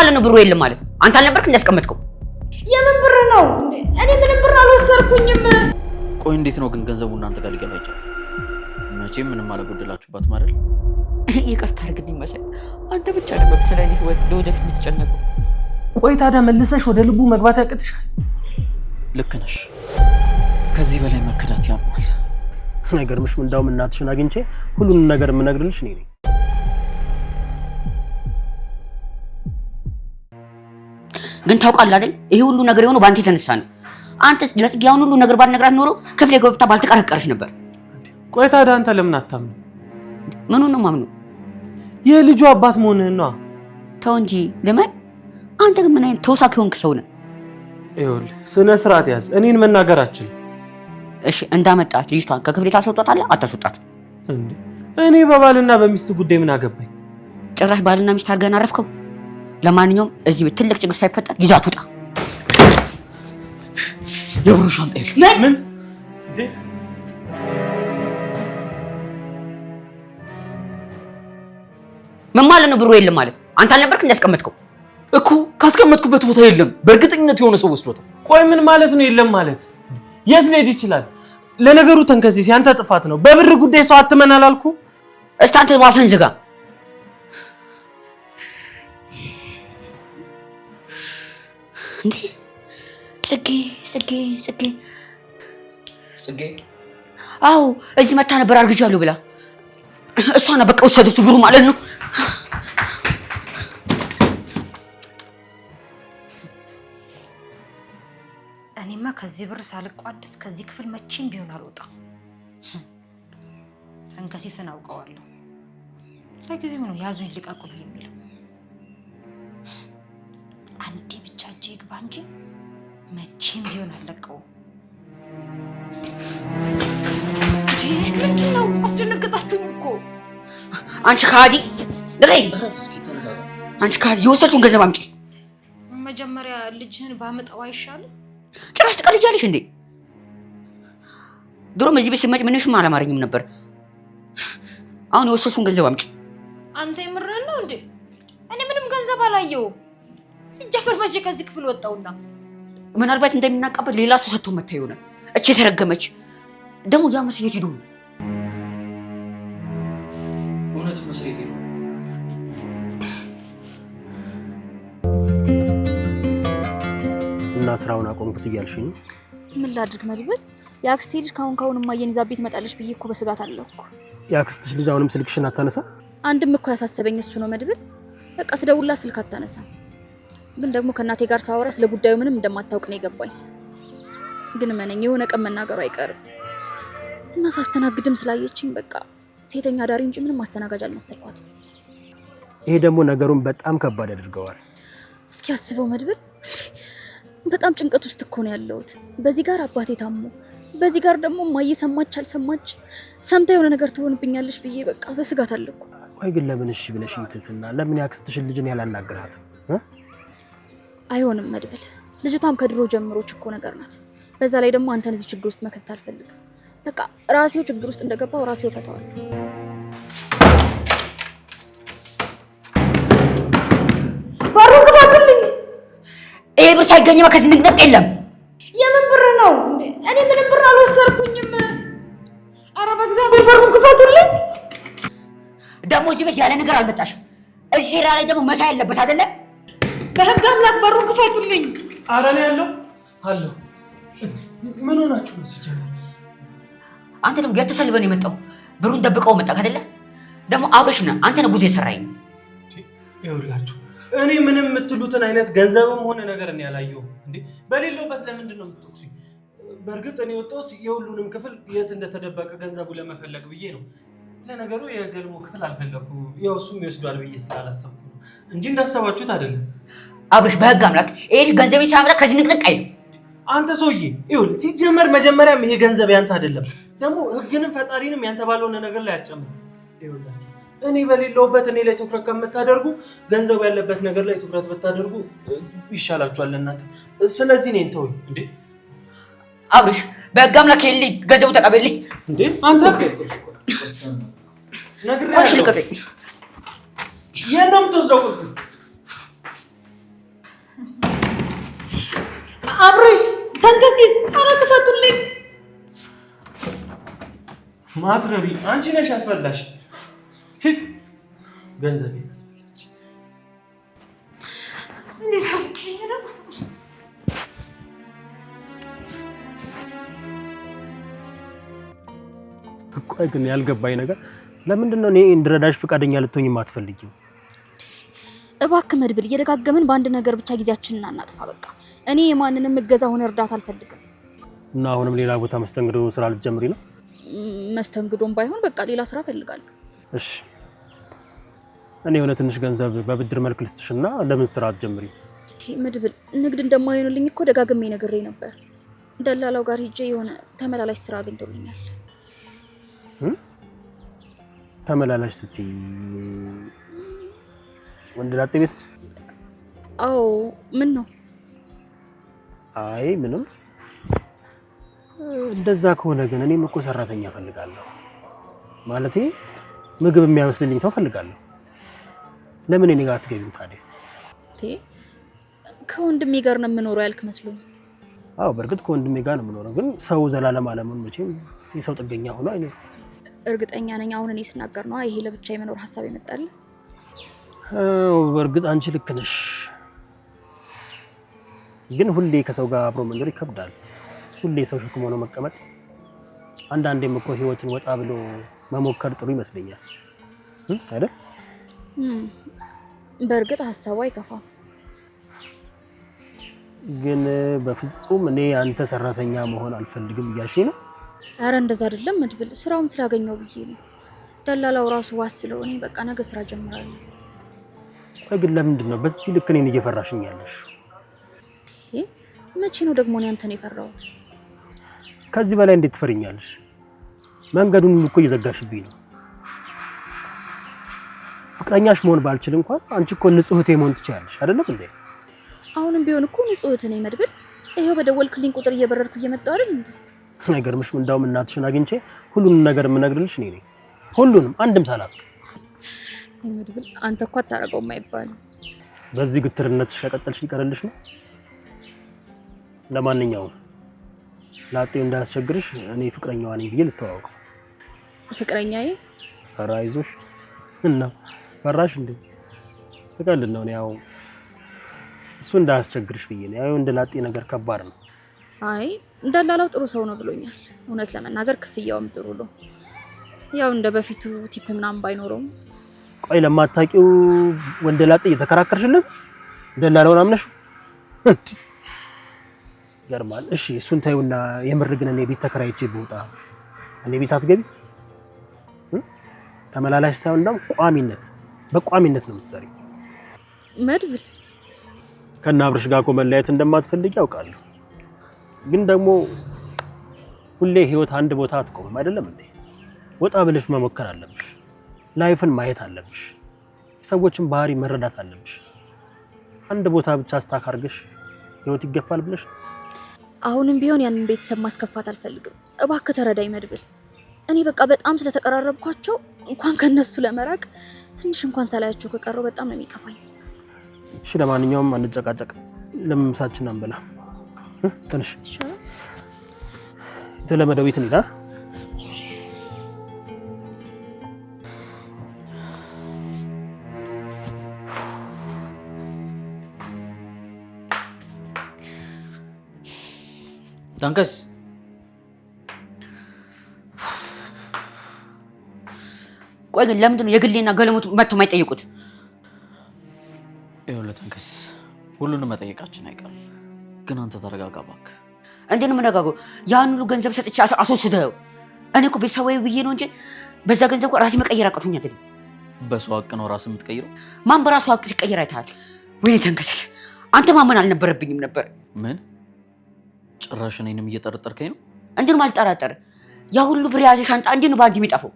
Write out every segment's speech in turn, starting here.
ማለት ነው? ብሩ የለም ማለት ነው? አንተ አልነበርክ እንዳስቀመጥከው? የምን ብር ነው እንዴ? እኔ ምንም ብር አልወሰርኩኝም። ቆይ እንዴት ነው ግን ገንዘቡ እናንተ ጋር ሊገባ ይችላል? መቼም ምንም አላጎደላችሁባት ማለት ነው። ይቅርታ አድርግልኝ መሰል አንተ ብቻ ነበር ስለኔ ወደፊት የምትጨነቀው። ቆይ ታዲያ መልሰሽ ወደ ልቡ መግባት ያቅትሻል? ልክ ነሽ። ከዚህ በላይ መከዳት ያማል። አይገርምሽም? እንዳውም እናትሽን አግኝቼ ሁሉንም ነገር የምነግርልሽ እኔ ነኝ። ግን ታውቃለህ አይደል? ይሄ ሁሉ ነገር የሆነው ባንተ የተነሳ ነው። አንተ ለጽጌያውን ሁሉ ነገር ባልነግራት ኖሮ ክፍሌ ገብታ ባልተቀረቀረሽ ነበር። ቆይ ታዲያ አንተ ለምን አታምነው? ምኑን ነው ማምነው? የልጁ አባት መሆንህን ነው። ተው እንጂ ልመድ። አንተ ግን ምን አይነት ተውሳክ ሆንክ ሰው ነህ? ይኸውልህ ስነ ስርዓት ያዝ። እኔን መናገር አትችልም። እሺ እንዳመጣት ልጅቷን ከክፍሌ ታስወጣታለህ አታስወጣት? እንዴ እኔ በባልና በሚስት ጉዳይ ምን አገባኝ? ጭራሽ ባልና ሚስት አድርገን አረፍከው። ለማንኛውም እዚህ ቤት ትልቅ ችግር ሳይፈጠር ይዛት ውጣ። የብሩ ሻንጣ የለም። ምን ምን ማለት ነው? ብሩ የለም ማለት ነው? አንተ አልነበርክ እንዳስቀመጥከው? እኮ ካስቀመጥኩበት ቦታ የለም። በእርግጠኝነት የሆነ ሰው ወስዶታል። ቆይ ምን ማለት ነው? የለም ማለት የት ሊሄድ ይችላል? ለነገሩ ተንከሲስ ያንተ ጥፋት ነው። በብር ጉዳይ ሰው አትመን አላልኩ? እስቲ አንተ ዋስን ዝጋ። እንዴ ጽጌ አዎ እዚህ መታ ነበር አርግጃለሁ ብላ እሷና በቃ ወሰደችው ብሩ ማለት ነው። እኔማ ከዚህ ብር ሳልቋደስ ከዚህ ክፍል መቼም ቢሆን አልወጣም። ተንከሲስን አውቀዋለሁ። ለጊዜው ነው ያዙኝ ልቀቁኝ የሚለው። አንዴ ብቻ እጄ ይግባ እንጂ መቼም ቢሆን አልለቀውም። ምንድን ነው? አስደነገጣችሁኝ እኮ። አንቺ ካዲ ለይ አንቺ ካዲ የወሰድሽውን ገንዘብ አምጪ። መጀመሪያ ልጅህን ባመጣው አይሻልም? ጭራሽ ትቀልጃለሽ እንዴ? ድሮም እዚህ ቤት ስትመጪ ምንሽም አላማረኝም ነበር። አሁን የወሰድሽውን ገንዘብ አምጪ። አንተ የምርህን ነው እንዴ? እኔ ምንም ገንዘብ አላየሁም። ሲጀምር መቼ ከዚህ ክፍል ወጣውና? ምናልባት እንደሚናቃበት ሌላ ሰው ሰጥቶ መታ ይሆናል። እቺ የተረገመች ደግሞ ያ መስየት ሄዶ እውነት መስየት ሄዶ እና ስራውን አቆምኩት እያልሽኝ? ምን ላድርግ መድብል? የአክስቴ ልጅ ካሁን ማየን ይዛ ቤት መጣለች ብዬ እኮ በስጋት አለኩ። የአክስትሽ ልጅ አሁንም ስልክሽን አታነሳ? አንድም እኮ ያሳሰበኝ እሱ ነው መድብል። በቃ ስደውላ ስልክ አታነሳ። ግን ደግሞ ከእናቴ ጋር ሳወራ ስለ ጉዳዩ ምንም እንደማታውቅ ነው የገባኝ። ግን መነኝ የሆነ ቀን መናገሩ አይቀርም። እና ሳስተናግድም ስላየችኝ በቃ ሴተኛ ዳሪ እንጂ ምንም ማስተናጋጅ አልመሰልኳትም። ይሄ ደግሞ ነገሩን በጣም ከባድ ያደርገዋል። እስኪ አስበው መድብል፣ በጣም ጭንቀት ውስጥ እኮ ነው ያለሁት። በዚህ ጋር አባቴ ታሞ፣ በዚህ ጋር ደግሞ ማየ ሰማች አልሰማች ሰምታ የሆነ ነገር ትሆንብኛለች ብዬ በቃ በስጋት አለኩ። ወይ ግን ለምን እሺ ብለሽ እንትትና ለምን ያክስትሽን ልጅን ያላናገራት? አይሆንም መድብል፣ ልጅቷም ከድሮ ጀምሮ ችኮ ነገር ናት። በዛ ላይ ደግሞ አንተን እዚህ ችግር ውስጥ መክተት አልፈልግም። በቃ ራሴው ችግር ውስጥ እንደገባው ራሴው ፈታዋል። ባሩን ክፈቱልኝ። ይሄ ብር ሳይገኝማ ከዚህ ንግነት የለም። የምን ብር ነው እንዴ? እኔ ምንም ብር አልወሰርኩኝም። ኧረ በእግዚአብሔር ባሩን ክፈቱልኝ። ደግሞ እዚህ ቤት ያለ ነገር አልመጣሽም። እዚህ ሴራ ላይ ደግሞ መሳይ ያለበት አይደለ? በህግ አምላክ ባሩን ክፈቱልኝ። ኧረ እኔ ያለው አለው። ምን ሆናችሁ ነው ሲጀምር? አንተ ደግሞ የተሰልበን የመጣው ብሩን ደብቀው መጣ አይደለ? ደግሞ አብርሽ ነህ አንተ ነው ጉድ የሰራኝ። ይኸውላችሁ እኔ ምንም የምትሉትን አይነት ገንዘብም ሆነ ነገር እኔ ያላየሁም። እንዴ በሌለውበት ለምንድን ነው የምትወቅሱኝ? በእርግጥ እኔ ወጣሁት የሁሉንም ክፍል የት እንደተደበቀ ገንዘቡ ለመፈለግ ብዬ ነው። ለነገሩ የገልሞ ክፍል አልፈለኩ፣ ያው እሱም ይወስዷል ብዬ ስላላሰብኩ ነው እንጂ እንዳሰባችሁት አይደለም። አብርሽ በህግ አምላክ ይሄ ገንዘብ ሲያመጣ ከዚህ ንቅንቅ አይደል? አንተ ሰውዬ ይኸውልህ፣ ሲጀመር መጀመሪያም ይሄ ገንዘብ ያንተ አይደለም። ደግሞ ህግንም ፈጣሪንም ያንተ ባልሆነ ነገር ላይ አጨምር። ይኸውላችሁ እኔ በሌለውበት እኔ ላይ ትኩረት ከምታደርጉ ገንዘቡ ያለበት ነገር ላይ ትኩረት ብታደርጉ ይሻላችኋል እናንተ። ስለዚህ እኔን ተውኝ። እንዴ አብርሽ በህግ አምላክ ይሄ ገንዘቡ ተቀበልኝ። እንዴ አንተ ነግሬሃለሁ። ልቀቀኝ። የት ነው የምትወስደው? አብርሽ ተንከሲስ፣ ኧረ ክፈቱልኝ። ማትረቢ አንቺ ነሽ ያስበላሽ። ገንዘብ ያስበላች ቆይ ግን ያልገባኝ ነገር ለምንድን ነው እኔ እንድረዳሽ ፈቃደኛ ልትሆኝ የማትፈልጊው? እባክህ መድብል፣ እየደጋገምን በአንድ ነገር ብቻ ጊዜያችንን አናጥፋ። በቃ እኔ የማንንም እገዛ ሆነ እርዳታ አልፈልግም። እና አሁንም ሌላ ቦታ መስተንግዶ ስራ ልትጀምሪ ነው? መስተንግዶም ባይሆን በቃ ሌላ ስራ እፈልጋለሁ። እሺ እኔ የሆነ ትንሽ ገንዘብ በብድር መልክ ልስጥሽና ለምን ስራ አትጀምሪ? መድብል፣ ንግድ እንደማይሆንልኝ እኮ ደጋግሜ ነግሬ ነበር። ደላላው ጋር ሄጄ የሆነ ተመላላሽ ስራ አግኝቶልኛል። ተመላላሽ ስትይ ወንድ ላጤ ቤት? አዎ። ምን ነው? አይ ምንም። እንደዛ ከሆነ ግን እኔም እኮ ሰራተኛ ፈልጋለሁ። ማለቴ ምግብ የሚያመስልልኝ ሰው ፈልጋለሁ። ለምን እኔ ጋር አትገቢም ታዲያ? ከወንድሜ ጋር ነው የምኖረው ያልክ መስሎኝ። አዎ በእርግጥ ከወንድሜ ጋር ነው የምኖረው፣ ግን ሰው ዘላለም አለሙን መቼም የሰው ጥገኛ ሆኖ አይኖርም። እርግጠኛ ነኝ አሁን እኔ ስናገር ነው ይሄ ለብቻ የመኖር ሀሳብ ይመጣል። በእርግጥ አንቺ ልክ ነሽ፣ ግን ሁሌ ከሰው ጋር አብሮ መኖር ይከብዳል። ሁሌ ሰው ሸክም ሆኖ መቀመጥ። አንዳንዴም እኮ ህይወትን ወጣ ብሎ መሞከር ጥሩ ይመስለኛል አይደል? በእርግጥ ሀሳቡ አይከፋም፣ ግን በፍጹም እኔ አንተ ሰራተኛ መሆን አልፈልግም እያልሽኝ ነው? አረ እንደዛ አይደለም መድብል፣ ስራውን ስላገኘው ብዬ ነው። ደላላው ራሱ ዋስ ስለሆነ በቃ ነገ ስራ ጀምራለሁ። ግን ለምንድን ነው በዚህ ልክ እኔን እየፈራሽኝ ያለሽ? መቼ ነው ደግሞ እኔ አንተን የፈራሁት? ከዚህ በላይ እንዴት ትፈሪኛለሽ? መንገዱን እኮ እየዘጋሽብኝ ነው። ፍቅረኛሽ መሆን ባልችል እንኳን አንቺ እኮ ንጹህ እህቴ መሆን ትችያለሽ አይደለም እንዴ? አሁንም ቢሆን እኮ ንጹህ እህት ነኝ መድብል። ይሄው በደወልክልኝ ቁጥር እየበረርኩ እየመጣሁ አይደል እንዴ? አይገርምሽም? እንዳውም እናትሽን አግኝቼ ሁሉንም ነገር የምነግርልሽ እኔ ነኝ። ሁሉንም አንድም ሳላስቀር። መድብል አንተ እኮ አታረገውም አይባልም። በዚህ ግትርነትሽ ከቀጠልሽ ሊቀርልሽ ነው። ለማንኛውም ላጤው እንዳያስቸግርሽ እኔ ፍቅረኛዋ ነኝ ብዬ ልተዋወቅ። ፍቅረኛዬ? ኧረ አይዞሽ። እና ፈራሽ እንዴ? ትቀልድ ነው። ያው እሱ እንዳያስቸግርሽ ብዬ ነው። ያው እንደ ላጤ ነገር ከባድ ነው። አይ ደላላው ጥሩ ሰው ነው ብሎኛል። እውነት ለመናገር ክፍያውም ጥሩ ነው። ያው እንደ በፊቱ ቲፕ ምናምን ባይኖረውም። ቆይ ለማታውቂው ወንድ ላጤ እየተከራከርሽለት ደላላውን አምነሽ? ይገርማል። እሺ እሱን ታዩና የምር ግን እኔ ቤት ተከራይቼ ብወጣ እኔ ቤት አትገቢ? ተመላላሽ ሳይሆን እንደውም በቋሚነት ነው የምትሰሪው። መድብል ከና አብርሽ ጋር እኮ መለያየት እንደማትፈልጊ ያውቃለሁ። ግን ደግሞ ሁሌ ህይወት አንድ ቦታ አትቆምም አይደለም እንዴ? ወጣ ብለሽ መሞከር አለብሽ። ላይፍን ማየት አለብሽ። ሰዎችን ባህሪ መረዳት አለብሽ። አንድ ቦታ ብቻ ስታክ አድርገሽ ህይወት ይገፋል ብለሽ። አሁንም ቢሆን ያንን ቤተሰብ ማስከፋት አልፈልግም። እባክህ ተረዳኝ መድብል። እኔ በቃ በጣም ስለተቀራረብኳቸው እንኳን ከነሱ ለመራቅ ትንሽ እንኳን ሳላያቸው ከቀረው በጣም ነው የሚከፋኝ። እሺ ለማንኛውም አንጨቃጨቅ። ለምሳችን አንበላ ትንሽ የተለመደው ቤት እንሂድ። ታንከስ ቆይ ግን ለምንድን ነው የግሌና ገለሞት መጥተው የማይጠይቁት? ይኸውልህ ታንከስ፣ ሁሉንም መጠየቃችን አይቀርም፣ ግን አንተ ተረጋጋ እባክህ። እንዴት ነው የምነጋገው? ያን ሁሉ ገንዘብ ሰጥቼ አስወስደው። እኔ እኮ ቤተሰባዊ ብዬ ነው እንጂ በዛ ገንዘብ እኮ ራሴ መቀየር አቅቶኝ አይደል? በሰው ሀቅ ነው ራስህ የምትቀይረው? ማን በራሱ ሀቅ ሲቀየር አይተሃል? ወይኔ ተንከስ፣ አንተ ማመን አልነበረብኝም ነበር። ምን ጭራሽ እኔንም እየጠረጠርከኝ ነው? እንዴት ነው አልጠራጠር? ያ ሁሉ ብር የያዘ ሻንጣ እንዴት ነው በአንድ የሚጠፋው?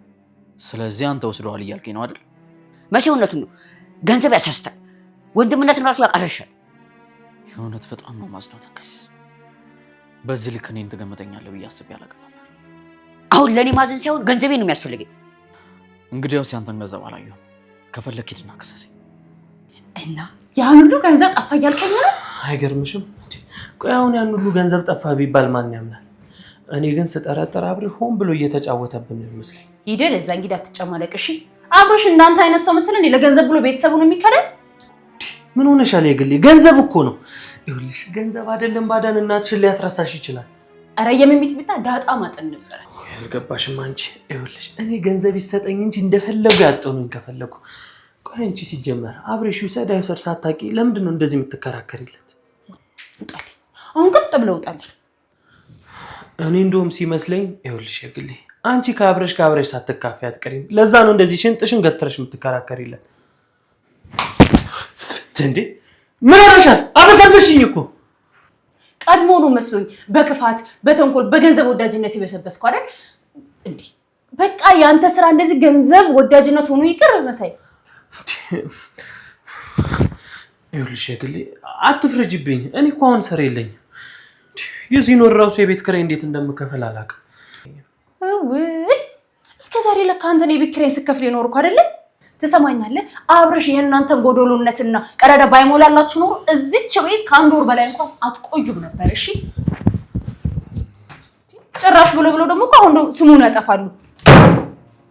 ስለዚህ አንተ ወስደዋል እያልከኝ ነው አይደል? መቼ እውነቱን ነው። ገንዘብ ያሳስታል፣ ወንድምነትን ራሱ ያቀረሻል። የእውነት በጣም ነው ማዝነው ታንከስ። በዚህ ልክ እኔን ትገምተኛለህ ብዬ አስቤ አላውቅም ነበር። አሁን ለእኔ ማዘን ሳይሆን ገንዘቤን ነው የሚያስፈልገኝ። እንግዲያውስ ያንተን ገንዘብ አላየሁም። ከፈለክ ሂድና ክሰሰኝ። እና ያን ሁሉ ገንዘብ ጠፋ እያልከኝ ነው? አይገርምሽም? ቆይ አሁን ያን ሁሉ ገንዘብ ጠፋ ቢባል ማን ያምናል? እኔ ግን ስጠረጥር አብርሽ ሆን ብሎ እየተጫወተብን ነው ይመስለኝ። ሂደህ ለዛ እንግዲህ አትጨማለቅ እሺ። አብርሽ እንዳንተ አይነት ሰው መሰለኝ ለገንዘብ ብሎ ቤተሰቡን የሚከዳል። ምን ሆነሻል? የግሌ ገንዘብ እኮ ነው። ይኸውልሽ ገንዘብ አይደለም ባዳን እናትሽን ሊያስረሳሽ ይችላል። ኧረ የሚጥሚጣ ዳጣ ማጠን ነበር። ያልገባሽም አንቺ። ይኸውልሽ እኔ ገንዘብ ይሰጠኝ እንጂ እንደፈለጉ ያጠኑኝ ከፈለጉ። ቆይ አንቺ ሲጀመር አብርሽ ይውሰድ አይውሰድ ሳታውቂ ለምንድን ነው እንደዚህ የምትከራከሪለት? ውጣልኝ አሁን ቀጥ ብለው ውጣልኝ። እኔ እንደውም ሲመስለኝ ይኸውልሽ የግሌ አንቺ ከአብርሽ ሳትካፊ አትቀሪም። ለዛ ነው እንደዚህ ሽንጥሽን ገትረሽ የምትከራከሪለት። እንዴ ምን አረሻል? አበሰብሽኝ እኮ ቀድሞ ነው መስሎኝ በክፋት በተንኮል በገንዘብ ወዳጅነት ይበሰበስኩ አይደል እንዴ? በቃ ያንተ ስራ እንደዚህ ገንዘብ ወዳጅነት ሆኖ ይቅር መሳይ። ይኸውልሽ የግሌ አትፍረጅብኝ። እኔ እኮ አሁን ስራ የለኝም። የዚህ ኖር ራሱ የቤት ኪራይ እንዴት እንደምከፈል አላውቅም። እስከ ዛሬ ለካ አንተ ነው የቤት ኪራይን ስከፍል የኖርኩ አይደል? ትሰማኛለህ? አብርሽ የእናንተን ጎዶሎነትና ቀዳዳ ባይሞላላችሁ ኖሮ እዚች ቤት ከአንድ ወር በላይ እንኳን አትቆዩም ነበር። እሺ ጭራሽ ብሎ ደግሞ እኮ አሁን ስሙን ያጠፋሉ።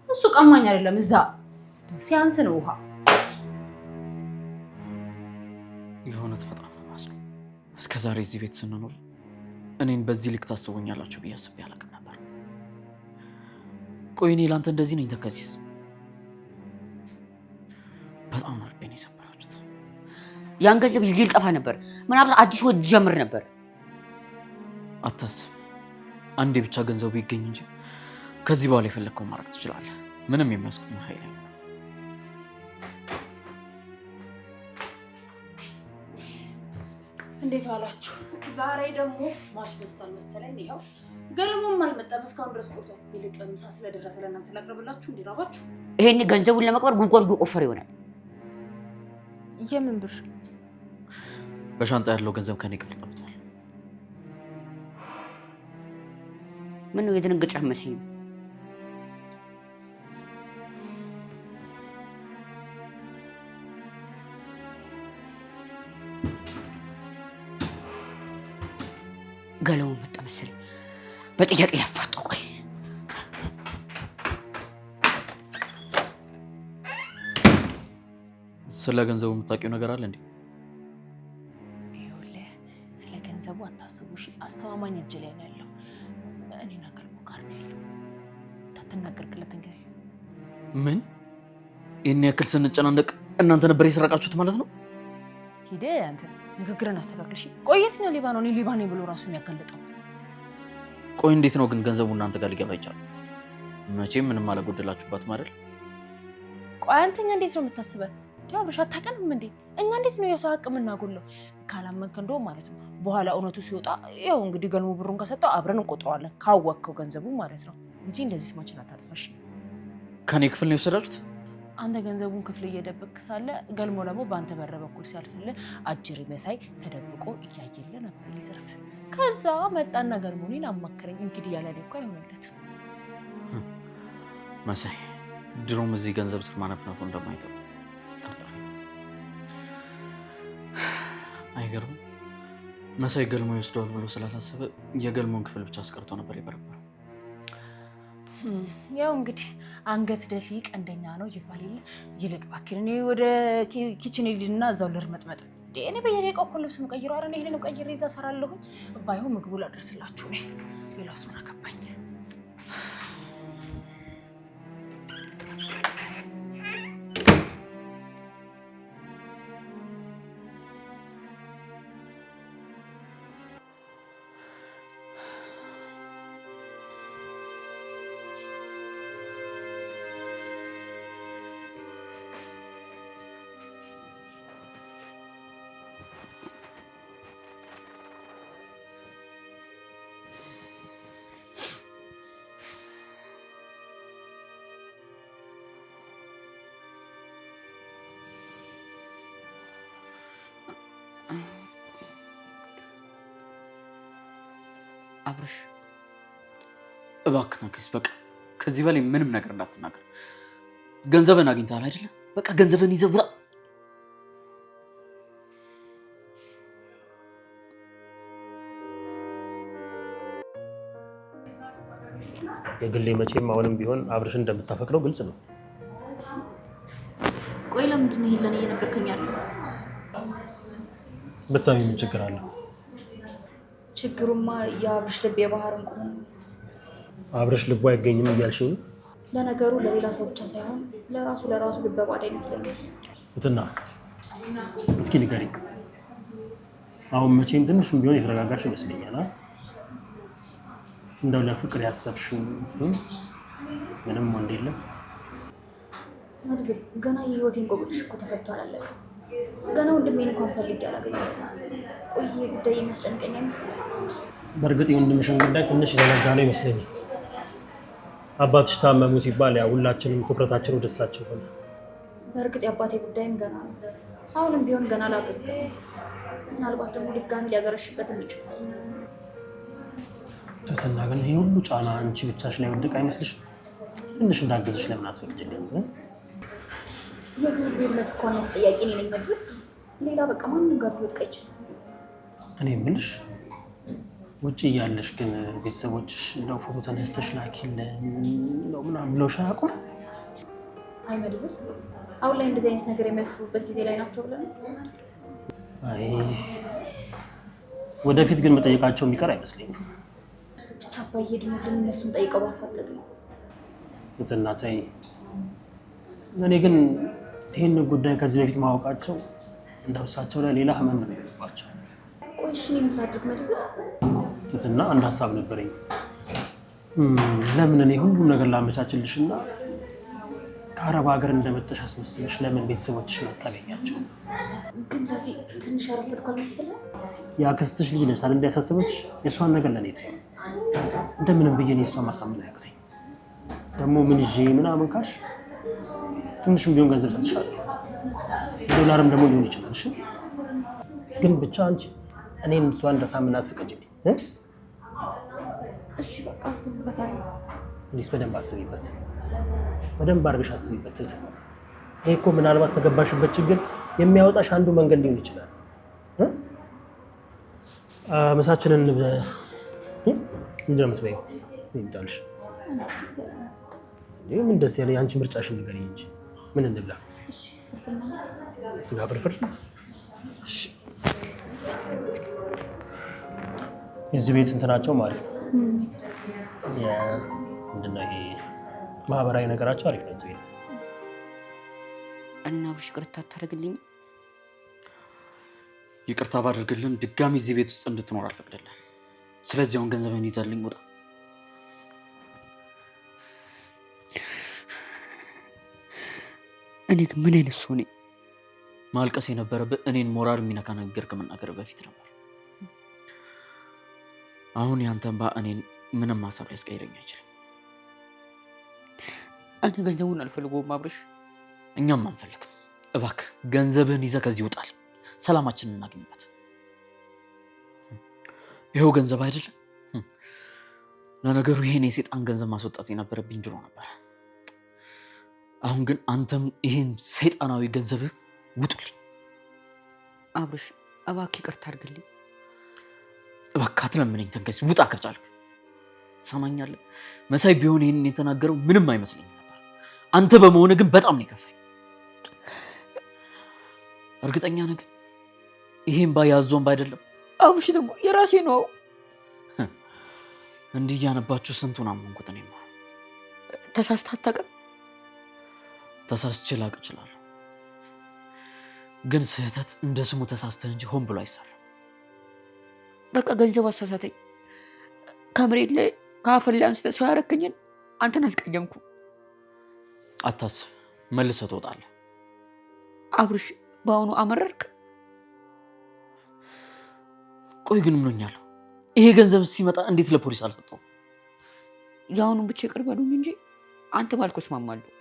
እሱ ቀማኝ አይደለም፣ እዛ ሲያንስ ነው ውሃ። የሆነት በጣም ማስለው እስከ ዛሬ እዚህ ቤት ስንኖር እኔን በዚህ ልክ ታስቡኛላችሁ ብዬ አስቤ አላውቅም ነበር። ቆይ እኔ ላንተ እንደዚህ ነኝ ተከሲስ? በጣም ነው ልቤን የሰበራችሁት። ያን ገንዘብ ይልጠፋ ነበር፣ ምናልባት አዲስ ወድ ጀምር ነበር። አታስብ፣ አንዴ ብቻ ገንዘቡ ይገኝ እንጂ ከዚህ በኋላ የፈለግከውን ማድረግ ትችላለህ። ምንም የሚያስቆም ኃይል አይኖርም። እንዴት ዋላችሁ? ዛሬ ደግሞ ማሽ በስቷል መሰለኝ። ይኸው ገልሞም አልመጣም እስካሁን ድረስ ቆይቷል። ይልቅ ምሳ ስለደረሰ ለእናንተ ላቅርብላችሁ እንዲራባችሁ። ይሄን ገንዘቡን ለመቅበር ጉድጓድ ቢቆፈር ይሆናል። የምን ብር? በሻንጣ ያለው ገንዘብ ከኔ ክፍል ጠፍቷል። ምን ነው የደነገጨህ መሰለኝ? ገለው መጣ መሰለኝ። በጥያቄ ያፋጠው። ቆይ ስለ ገንዘቡ የምታውቂው ነገር አለ እንዴ? ይኸውልህ ስለ ገንዘቡ አታስቡ እሺ። አስተማማኝ እጅ ላይ ነው ያለው። እኔ ነገር ጋር ነው ያለው። እንዳትናገርክለት እንግዲህ። ምን ይሄን ያክል ስንጨናነቅ እናንተ ነበር የሰረቃችሁት ማለት ነው? ሂደህ አንተ ንግግርን አስተካክል እሺ። ቆየት ነው ሊባ ነው እኔ ሊባ ነኝ ብሎ ራሱ የሚያጋልጠው። ቆይ እንዴት ነው ግን ገንዘቡ እናንተ ጋር ሊገባ ይቻላል? መቼም ምንም አላጎደላችሁባትም አይደል? ቆይ አንተኛ እንዴት ነው የምታስበው? አብርሽ አታውቅም እንዴ? እኛ እንዴት ነው የሰው ሀቅ የምናጎለው? ካላመንክ እንደው ማለት ነው በኋላ እውነቱ ሲወጣ ያው እንግዲህ ገልሞ ብሩን ከሰጠው አብረን እንቆጥረዋለን። ካወቅከው ገንዘቡ ማለት ነው እንጂ እንደዚህ ስማችን አታጥፋሽ። ከኔ ክፍል ነው የወሰዳችሁት? አንተ ገንዘቡን ክፍል እየደበቅክ ሳለ ገልሞ ደግሞ በአንተ በር በኩል ሲያልፍልህ አጅሪ መሳይ ተደብቆ እያየልህ ነበር ሊዘርፍ። ከዛ መጣና ገልሞኔን አማከረኝ። እንግዲህ ያለኔ እኮ አይሆንለትም። መሳይ ድሮም እዚህ ገንዘብ ስር ማነፍነፉ እንደማይተው አይገርምም? መሳይ ገልሞ ይወስደዋል ብሎ ስላላሰበ የገልሞን ክፍል ብቻ አስቀርቶ ነበር የበረበረው። ያው እንግዲህ አንገት ደፊ ቀንደኛ ነው ይባል የለ። ይልቅ እባክህ እኔ ወደ ኪችን ሄድና እዛው ልርመጥመጥ። እኔ በየደቂቃው እኮ ልብስ የምቀይረው። ኧረ እኔ ይሄንን ቀይሬ እዛ እሰራለሁኝ። ባይሆን ምግቡ ላደርስላችሁ እኔ። ሌላውስ ምን አገባኝ? አብርሽ እባክህ ነክስ፣ በቃ ከዚህ በላይ ምንም ነገር እንዳትናገር። ገንዘብን አግኝተሃል አይደለ? በቃ ገንዘብን ይዘህ ውጣ። የግሌ መቼም አሁንም ቢሆን አብርሽን እንደምታፈቅረው ግልጽ ነው። ቆይ ለምንድን ነው ይሄን እየነገርከኝ ያለው? ብትሰሚ ምን ችግር አለው? ችግሩማ የአብርሽ ልብ የባህር እንቁ ነው። አብርሽ ልቡ አይገኝም እያልሽኝ? ለነገሩ ለሌላ ሰው ብቻ ሳይሆን ለራሱ ልበ ባዳ ይመስለኛል። እትና እስኪ ንገሪኝ፣ አሁን መቼም ትንሽም ቢሆን የተረጋጋሽ ይመስለኛል። እንደው ለፍቅር ያሰብሽው ምንም ወንድ የለም? መድብል፣ ገና የህይወቴን እንቆቅልሽ እኮ ተፈቶ አላለቀም። ገና ወንድሜን እንኳን ፈልጌ አላገኘሁትም። ቆይ ይሄ ጉዳይ የሚያስጨንቀኝ አይመስልም? በእርግጥ የወንድምሽን ጉዳይ ትንሽ የዘነጋ ነው ይመስለኛል። አባትሽ ታመሙ ሲባል ያው ሁላችንም ትኩረታችን ወደ እሳቸው ሆነ። በእርግጥ የአባቴ ጉዳይም ገና ነው። አሁንም ቢሆን ገና አላገገመም። ምናልባት ደግሞ ድጋሚ ሊያገረሽበትም ይችላል። ትህትና ግን ይህ ሁሉ ጫና አንቺ ብቻሽ ላይ ወድቅ አይመስልሽ? ትንሽ እንዳገዝሽ ለምን አትፈቅጂልኝ? የዚህ ቤት እኮ ነው ተጠያቂ ነኝ መድብል። ሌላ በቃ ማንም ጋር ሊወድቅ አይችልም። እኔ የምልሽ ውጭ እያለሽ ግን ቤተሰቦችሽ እንደው ፎቶ ተነስተሽ ላኪልን ነው ምናምን ብለውሽ አያውቁም? አይ መድብል፣ አሁን ላይ እንደዚህ አይነት ነገር የሚያስቡበት ጊዜ ላይ ናቸው ብለን። አይ ወደፊት ግን መጠየቃቸው የሚቀር አይመስለኝም። ብቻ አባዬ ድኑልን እነሱን ጠይቀው ባፋጠጡ ነው። ትህትና ተይ። እኔ ግን ይህን ጉዳይ ከዚህ በፊት ማወቃቸው እንደው እሳቸው ላይ ሌላ ህመም ነው የሚሆንባቸው። ቆይ እሺ እኔ የምታድርግ መድብል? ትህትና አንድ ሀሳብ ነበረኝ። ለምን እኔ ሁሉም ነገር ላመቻችልሽና ከአረብ ሀገር እንደመጣሽ አስመስለሽ ለምን ቤተሰቦችሽን አታገኛቸው? ግን ለዚህ ትንሽ ያረፈድኳል መሰለህ። የአክስትሽ ልጅ ነች አይደል እንዲያሳስበች? የእሷን ነገር ለእኔ ተይው። እንደምንም ብዬ እኔ እሷን ማሳመን አያቅተኝ። ደግሞ ምን ይዤ ምናምን ካልሽ ትንሽም ቢሆን ገንዘብ ሰጥሻለሁ። ዶላርም ደግሞ ሊሆን ይችላል። እሺ ግን ብቻ አንቺ እኔን እሷን እንዳሳምናት ፍቀጂልኝ። እሺ በቃ አስብበታለሁ። እንዲስ በደንብ አስቢበት። በደንብ አድርገሽ አስቢበት ትህትና። ይሄ እኮ ምናልባት ከገባሽበት ችግር የሚያወጣሽ አንዱ መንገድ ሊሆን ይችላል። ምሳችንን ምንድን ነው የምትበይው? ይምጣልሽ። ምን ደስ ያለ የአንቺ ምርጫሽን ንገሪኝ እንጂ ምን እንብላ? ስጋ ፍርፍር። የዚህ ቤት እንትናቸው ማለት ነው። ምንድን ነው ይሄ ማህበራዊ ነገራቸው አሪፍ ነው እዚህ ቤት። እና አብርሽ ይቅርታ አታደርግልኝም? ይቅርታ ባደርግልን ድጋሚ እዚህ ቤት ውስጥ እንድትኖር አልፈቅድልህም። ስለዚህ አሁን ገንዘብህን ይዘህልኝ ውጣ። እኔ ግን ምን አይነት ሰው ነኝ? ማልቀስ የነበረብህ እኔን ሞራል የሚነካ ነገር ከመናገር በፊት ነበር። አሁን ያንተ እንባ እኔን ምንም ሀሳብ ሊያስቀይረኝ አይችልም። እኔ ገንዘቡን አልፈልገውም አብርሽ። እኛም አንፈልግም። እባክህ ገንዘብህን ይዘህ ከዚህ ይውጣል። ሰላማችንን እናገኝበት። ይኸው ገንዘብ አይደለም። ለነገሩ ይሄን የሴጣን ገንዘብ ማስወጣት የነበረብኝ ድሮ ነበር። አሁን ግን አንተም ይሄን ሰይጣናዊ ገንዘብህ ውጡልኝ። አብርሽ እባክህ ይቅርታ አድርግልኝ። እባክህ አትለምነኝ። ተንከስ ውጣ ከቻልክ። ትሰማኛለህ? መሳይ ቢሆን ይሄንን የተናገረው ምንም አይመስለኝም ነበር። አንተ በመሆነ ግን በጣም ነው የከፋኝ። እርግጠኛ ነህ ግን ይሄን ባያዞን ባይደለም? አብርሽ ደግሞ የራሴ ነው። እንዲህ እያነባችሁ ስንቱን አመንኩት። እኔማ ተሳስተህ አታውቅም? ተሳስቼ ላቅ እችላለሁ፣ ግን ስህተት እንደ ስሙ ተሳስተህ እንጂ ሆን ብሎ አይሰራም። በቃ ገንዘብ አሳሳተኝ። ከመሬት ላይ ከአፈር ላይ አንስተህ ሰው ያረከኝን አንተን አስቀየምኩ። አታስብ፣ መልሰህ ትወጣለህ። አብርሽ በአሁኑ አመረርክ። ቆይ ግን ምኖኛለሁ? ይሄ ገንዘብ ሲመጣ እንዴት ለፖሊስ አልሰጠውም? የአሁኑን ብቻ ይቅር በሉኝ እንጂ አንተ ባልኩ እስማማለሁ።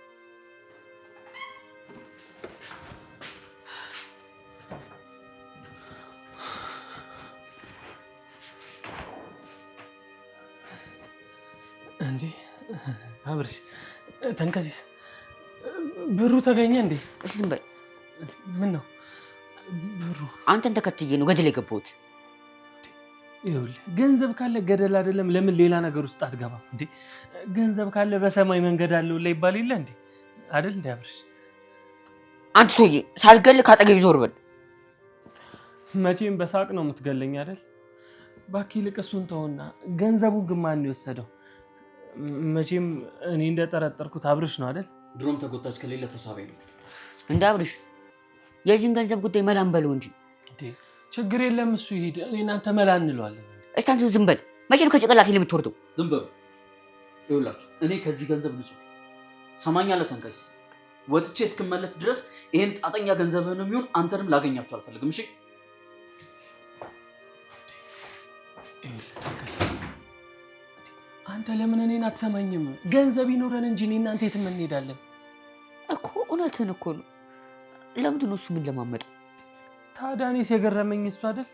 እንዴ አብርሽ ተንከሲስ ብሩ ተገኘ እንዴ? ዝም በል። ምን ነው ብሩ? አንተን ተከትዬ ነው ገደል የገባሁት። ይኸውልህ ገንዘብ ካለ ገደል አይደለም ለምን ሌላ ነገር ውስጥ አትገባም እንዴ? ገንዘብ ካለ በሰማይ መንገድ አለው ላይ ይባል የለ እንዴ? አይደል እንዴ አብርሽ? አንተ ሰውዬ ሳልገል ካጠገብ ዞር በል። መቼም በሳቅ ነው የምትገለኝ አይደል? እባክህ ይልቅ እሱን ተውና ገንዘቡን ግን ማን የወሰደው? መቼም እኔ እንደጠረጠርኩት አብርሽ ነው አይደል? ድሮም ተጎታች ከሌለ ተሳባይ ነው እንደ አብርሽ። የዚህን ገንዘብ ጉዳይ መላም በለው እንጂ ችግር የለም እሱ ይሄድ፣ እኔ እናንተ መላ እንለዋለን። እስቲ አንተ ዝም በል። መቼ ነው ከጭንቅላቴ የምትወርደው? ዝም በሉ። ይኸውላችሁ እኔ ከዚህ ገንዘብ ንጹህ ሰማኛለህ። ተንከስ ወጥቼ እስክመለስ ድረስ ይሄን ጣጠኛ ገንዘብህንም ይሁን አንተንም ላገኛችሁ አልፈልግም። እሺ አንተ ለምን እኔን አትሰማኝም? ገንዘብ ይኖረን እንጂ እኔ እናንተ የትም እንሄዳለን እኮ። እውነትህን እኮ ነው። ለምንድን ነው እሱ ምን ለማመጣው? ታዲያ እኔስ የገረመኝ እሱ አይደል?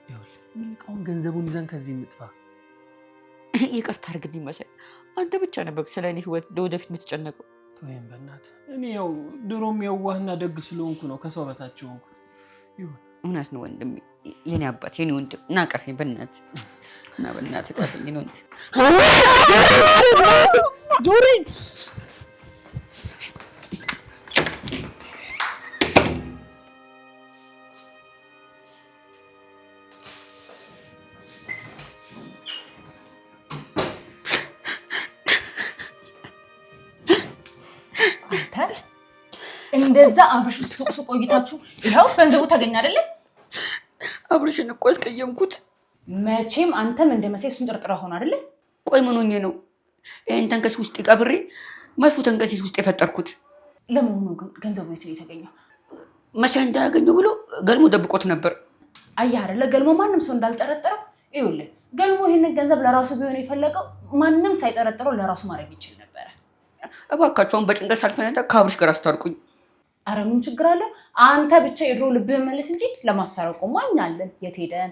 ይኸውልህ አሁን ገንዘቡን ይዘን ከዚህ እንጥፋ። ይቅርታ አድርግልኝ መሳይ፣ አንተ ብቻ ነበር ስለ እኔ ህይወት ለወደፊት የምትጨነቀው። ተወይም በእናትህ። እኔ ያው ድሮም የዋህና ደግ ስለሆንኩ ነው ከሰው በታች ሆንኩት። ይሁን። እውነት ነው ወንድሜ፣ የኔ አባት፣ የኔ ወንድም። እና ቀፈኝ በእናትህ፣ እና በእናትህ ቀፈኝ የኔ ወንድም። ጆሪ እንደዛ አብርሽ ስትወቅሱ ቆይታችሁ ይኸው ገንዘቡ ተገኘ አይደለ? አብርሽን እኮ አስቀየምኩት። መቼም አንተም እንደ መሳይ እሱን ጥርጥራ ሆነ አይደለ? ቆይ ምን ሆኜ ነው ይህን ተንከስ ውስጥ ቀብሬ መጥፎ ተንከሲስ ውስጥ የፈጠርኩት? ለመሆኑ ግን ገንዘቡ የት ነው የተገኘው? መሳይ እንዳያገኘው ብሎ ገልሞ ደብቆት ነበር። አየህ አይደለ? ገልሞ ማንም ሰው እንዳልጠረጠረው። ይኸውልህ ገልሞ ይሄንን ገንዘብ ለራሱ ቢሆን የፈለገው ማንም ሳይጠረጥረው ለራሱ ማድረግ ይችል ነበረ። እባካቸውን በጭንቀት ሳልፈነዳ ከአብርሽ ጋር አስታርቁኝ። አረ ምን ችግር አለ? አንተ ብቻ የድሮ ልብህን መልስ እንጂ ለማስታረቁማ እኛ አለን። የት ሄደን?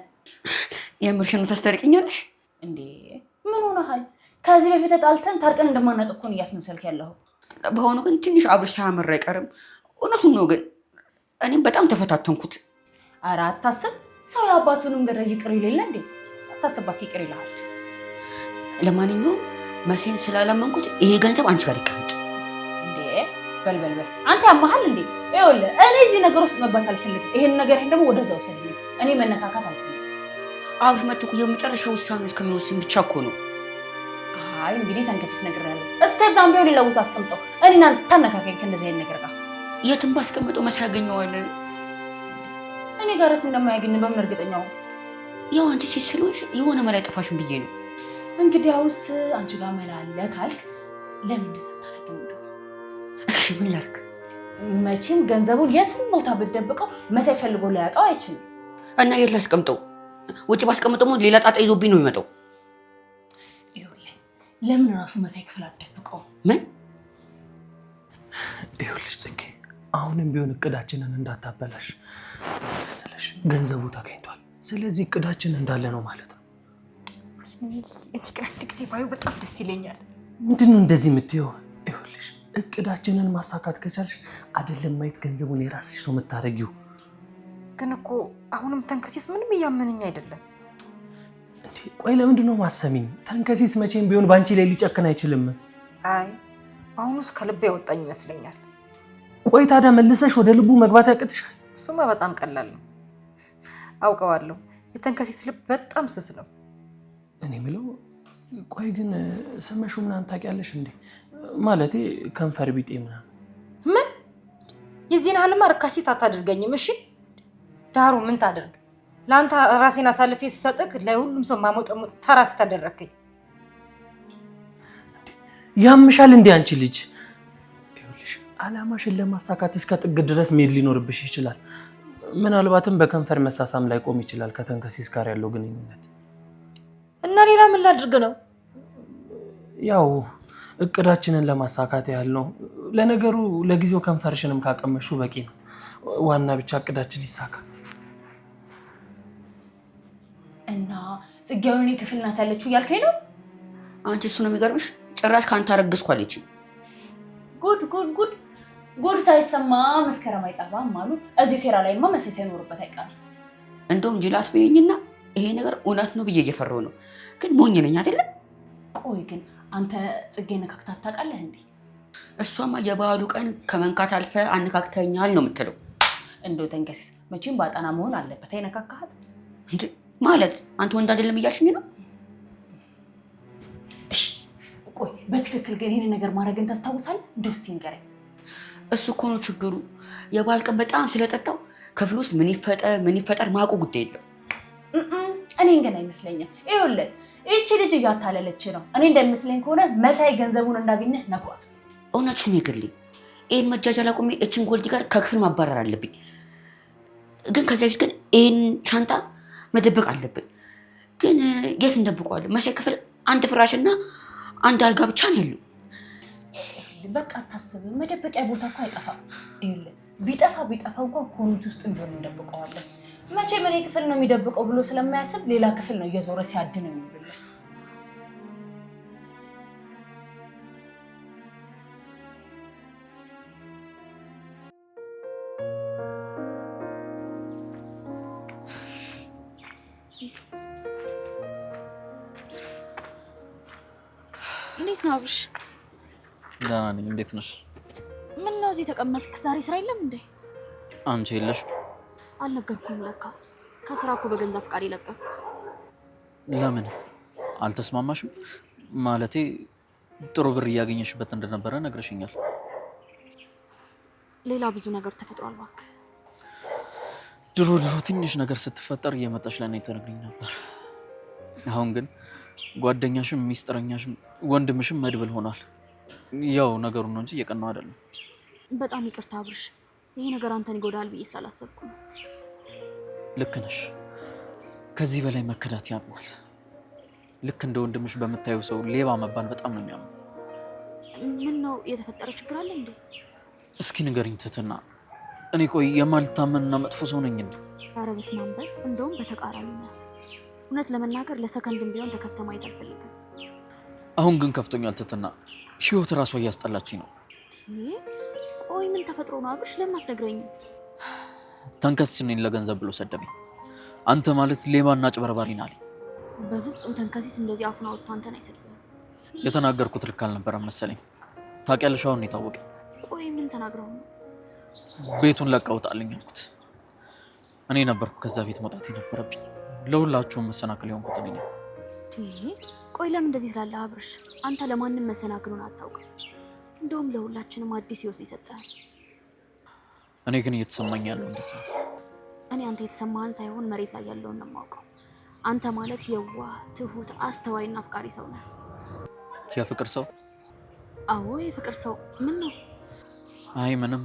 የምርሽን ታስታርቂኛለሽ እንዴ? ምን ሆነሃል? ከዚህ በፊት ተጣልተን ታርቀን እንደማናውቅ እኮ ነው እያስመሰልክ ያለኸው። በአሁኑ ግን ትንሽ አብርሽ ሳያመራ አይቀርም። እውነቱን ነው ግን እኔም በጣም ተፈታተንኩት። አረ አታስብ፣ ሰው የአባቱንም ገዳይ ይቅር ይሌለ እንዴ? አታስባክ፣ ይቅር ይልሃል። ለማንኛውም መሳይን ስላላመንኩት ይሄ ገንዘብ አንቺ ጋር ይቀመጥ። በልበልበል አንተ ያማሃል እንዴ? ይኸውልህ እኔ እዚህ ነገር ውስጥ መግባት አልፈልግም። ይሄን ነገር ደግሞ ወደዛ ወሰድልኝ። እኔ መነካካት አልፈልግም። አብርሽ መጥቶ እኮ የመጨረሻ ውሳኔ እስከሚወስን ብቻ እኮ ነው። አይ እንግዲህ ተንከሲስ ነገር ያለው እስከዛም ቢሆን ሌላ ቦታ አስቀምጠው። እኔና ታነካከኝ ከእንደዚህ አይነት ነገር ጋር። የትም ባስቀምጠው መሳይ ያገኘዋል። እኔ ጋርስ እንደማያገኝ በምን እርግጠኛው? ያው አንቺ ሴት ስለሆንሽ የሆነ መላ አይጠፋሽም ብዬ ነው። እንግዲያውስ አንቺ ጋር መላ አለ ካልክ ለምን እንደዛ ታደርጊ? እሺ ምን ላድርግ? መቼም ገንዘቡን የትም ቦታ ብትደብቀው መሳይ ፈልጎ ሊያጣው አይችልም። እና የት ላስቀምጠው? ውጭ ባስቀምጠው ሌላ ጣጣ ይዞብኝ ነው የሚመጣው። ይኸውልህ ለምን ራሱ መሳይ ክፍል አትደብቀው? ምን? ይኸውልሽ ጽጌ፣ አሁንም ቢሆን እቅዳችንን እንዳታበላሽ መሰለሽ። ገንዘቡ ተገኝቷል። ስለዚህ እቅዳችን እንዳለ ነው ማለት ነው። አንድ ጊዜ ባዩ በጣም ደስ ይለኛል። ምንድን ነው እንደዚህ የምትይው? ይኸውልሽ እቅዳችንን ማሳካት ከቻልሽ አይደለም ማየት ገንዘቡን የራስሽ ነው የምታደርጊው። ግን እኮ አሁንም ተንከሲስ ምንም እያመነኝ አይደለም። እንዴ ቆይ ለምንድን ነው ማሰሚኝ? ተንከሲስ መቼም ቢሆን ባንቺ ላይ ሊጨክን አይችልም። አይ አሁንስ ከልብ ያወጣኝ ይመስለኛል። ቆይ ታዲያ መልሰሽ ወደ ልቡ መግባት ያቅትሻል? እሱማ በጣም ቀላል ነው፣ አውቀዋለሁ። የተንከሲስ ልብ በጣም ስስ ነው። እኔ የምለው ቆይ ግን ስመሹ ምናምን ታውቂያለሽ እንዴ? ማለቴ ከንፈር ቢጤ ምናምን። ምን? የዚህን ያህልማ ርካሲት አታደርገኝም። እሺ ዳሩ ምን ታደርግ? ለአንተ ራሴን አሳልፌ ስሰጥክ ለሁሉም ሰው ማሞጠሙ ተራስ ታደረከኝ። ያምሻል እንዴ አንቺ ልጅ? ይኸውልሽ አላማሽን ለማሳካት እስከ ጥግ ድረስ መሄድ ሊኖርብሽ ይችላል። ምናልባትም በከንፈር መሳሳም ላይ ቆም ይችላል ከተንከሲስ ጋር ያለው ግንኙነት። እና ሌላ ምን ላድርግ ነው? ያው እቅዳችንን ለማሳካት ያህል ነው። ለነገሩ ለጊዜው ከንፈርሽንም ካቀመሹ በቂ ነው። ዋና ብቻ እቅዳችን ይሳካ። እና ጽጌውን ክፍል ናት ያለችው እያልከኝ ነው? አንቺ እሱ ነው የሚገርምሽ። ጭራሽ ካንተ አረግዝኩ አለች። ጉድ ጉድ ጉድ ጉድ! ሳይሰማ መስከረም አይጠባም አሉ። እዚህ ሴራ ላይማ መሳይ ሳይኖርበት አይቀርም። እንደውም ጅላት በይኝና ይሄ ነገር እውነት ነው ብዬ እየፈራሁ ነው። ግን ሞኝ ነኝ አይደለ? ቆይ ግን አንተ ጽጌን ነካክታት ታውቃለህ እንዴ? እሷማ የበዓሉ ቀን ከመንካት አልፈ አነካክተኛል ነው የምትለው። እንደው ተንከሲስ መቼም ባጠና መሆን አለበት። አይነካካት እንዴ ማለት አንተ ወንድ አይደለም እያልሽኝ ነው? እሺ ቆይ በትክክል ግን ይሄን ነገር ማድረግን ታስታውሳለህ? እንደው እስቲ ንገረኝ። እሱ እኮ ነው ችግሩ። የበዓል ቀን በጣም ስለጠጣው ክፍል ውስጥ ምን ይፈጠር ማውቀው ጉዳይ የለም። እኔን ግን አይመስለኝም። ይኸውልህ ይህቺ ልጅ እያታለለች ነው። እኔ እንደሚመስለኝ ከሆነ መሳይ ገንዘቡን እንዳገኘ ነግሯት። እውነትሽን ይግልኝ። ይህን መጃጃል አቁሜ እችን ጎልድ ጋር ከክፍል ማባረር አለብኝ። ግን ከዚያ በፊት ግን ይህን ሻንጣ መደበቅ አለብን። ግን የት እንደብቀዋለን? መሳይ ክፍል አንድ ፍራሽና አንድ አልጋ ብቻ ነው ያለው። በቃ አታስብ፣ መደበቂያ ቦታ እኮ አይጠፋም። ይኸውልህ ቢጠፋ እንኳን ኮኒት ውስጥ እንዲሆን እንደብቀዋለን። መቼም እኔ ክፍል ነው የሚደብቀው ብሎ ስለማያስብ ሌላ ክፍል ነው እየዞረ ሲያድን የሚብለው። እንዴት ነው አብርሽ? ደህና ነኝ። እንዴት ነሽ? ምን ነው እዚህ ተቀመጥክ? ዛሬ ስራ የለም እንዴ? አንቺ የለሽ? አልነገርኩም ለካ። ከስራ እኮ በገንዘብ ፍቃድ ለቀቅኩ። ለምን አልተስማማሽም? ማለቴ ጥሩ ብር እያገኘሽበት እንደነበረ ነግረሽኛል። ሌላ ብዙ ነገር ተፈጥሯል እባክህ። ድሮ ትንሽ ነገር ስትፈጠር እየመጣሽ ለእኔ ትነግሪኝ ነበር። አሁን ግን ጓደኛሽም ሚስጥረኛሽም ወንድምሽም መድብል ሆኗል። ያው ነገሩ ነው እንጂ እየቀናው አይደለም። በጣም ይቅርታ አብርሽ፣ ይሄ ነገር አንተን ይጎዳል ብዬ ስላላሰብኩ ነው። ልክ ነሽ። ከዚህ በላይ መከዳት ያማል። ልክ እንደ ወንድምሽ በምታየው ሰው ሌባ መባል በጣም ነው የሚያመው። ምን ነው የተፈጠረ ችግር አለ እንዴ? እስኪ ንገሪኝ ትህትና። እኔ ቆይ የማልታመንና መጥፎ ሰው ነኝ እንዴ? ኧረ በስመ አብ በል። እንደውም በተቃራኒ ነው። እውነት ለመናገር ለሰከንድም ቢሆን ተከፍተ ማየት አልፈልግም። አሁን ግን ከፍቶኛል ትህትና። ህይወት ራሷ እያስጠላችኝ ነው። ቆይ ምን ተፈጥሮ ነው አብርሽ? ለምን አትነግረኝም? ተንከስ እኔን ለገንዘብ ብሎ ሰደበኝ። አንተ ማለት ሌባና አጭበርባሪ ነህ አለኝ። በፍጹም ተንከሲስ እንደዚህ አፉን አውጥቶ አንተን አይሰድብም። የተናገርኩት ልክ አልነበረም መሰለኝ። ታውቂያለሽ፣ አሁን የታወቀኝ። ቆይ ምን ተናግረው ነው? ቤቱን ለቃ ውጣልኝ አልኩት። እኔ ነበርኩ ከዛ ቤት መውጣት የነበረብኝ። ለሁላችሁም መሰናክል የሆንኩት እኔ ነኝ። ቆይ ለምን እንደዚህ ትላለህ አብርሽ? አንተ ለማንም መሰናክሉን አታውቅም። እንደውም ለሁላችንም አዲስ ህይወት ነው የሰጠህ። እኔ ግን እየተሰማኝ ያለው እንደዚህ ነው። እኔ አንተ የተሰማህን ሳይሆን መሬት ላይ ያለውን ነው የማውቀው። አንተ ማለት የዋህ ትሁት፣ አስተዋይና አፍቃሪ ሰው ነህ። የፍቅር ሰው? አዎ የፍቅር ሰው። ምን ነው? አይ ምንም።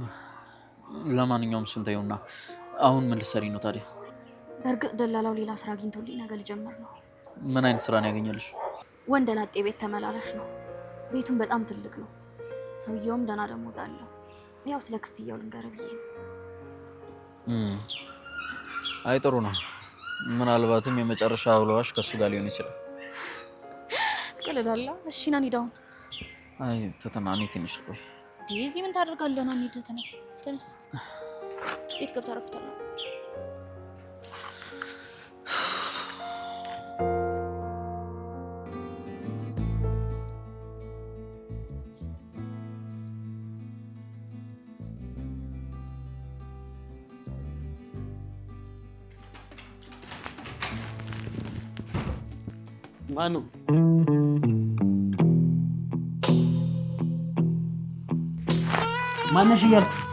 ለማንኛውም እሱን ተይውና አሁን ምን ልትሰሪ ነው ታዲያ? በእርግጥ ደላላው ሌላ ስራ አግኝቶልኝ ነገ ልጀምር ነው። ምን አይነት ስራ ነው ያገኘልሽ? ወንደላጤ ቤት ተመላላሽ ነው። ቤቱን በጣም ትልቅ ነው። ሰውየውም ደህና ደሞዝ አለው። ያው ስለ ክፍያው ልንገርህ ብዬ ነው። አይ ጥሩ ነው። ምናልባትም የመጨረሻ አውለዋሽ ከሱ ጋር ሊሆን ይችላል። ትቀልዳለህ? እሺ ና እንሂድ አሁን። አይ ትህትና፣ እኔ ትንሽ ቆይ። እዚህ ምን ታደርጋለህ? ና እንሂድ። ተነስ። ቤት ገብተህ እረፍት ነው። ማነው? ማነሽ እያልኩሽ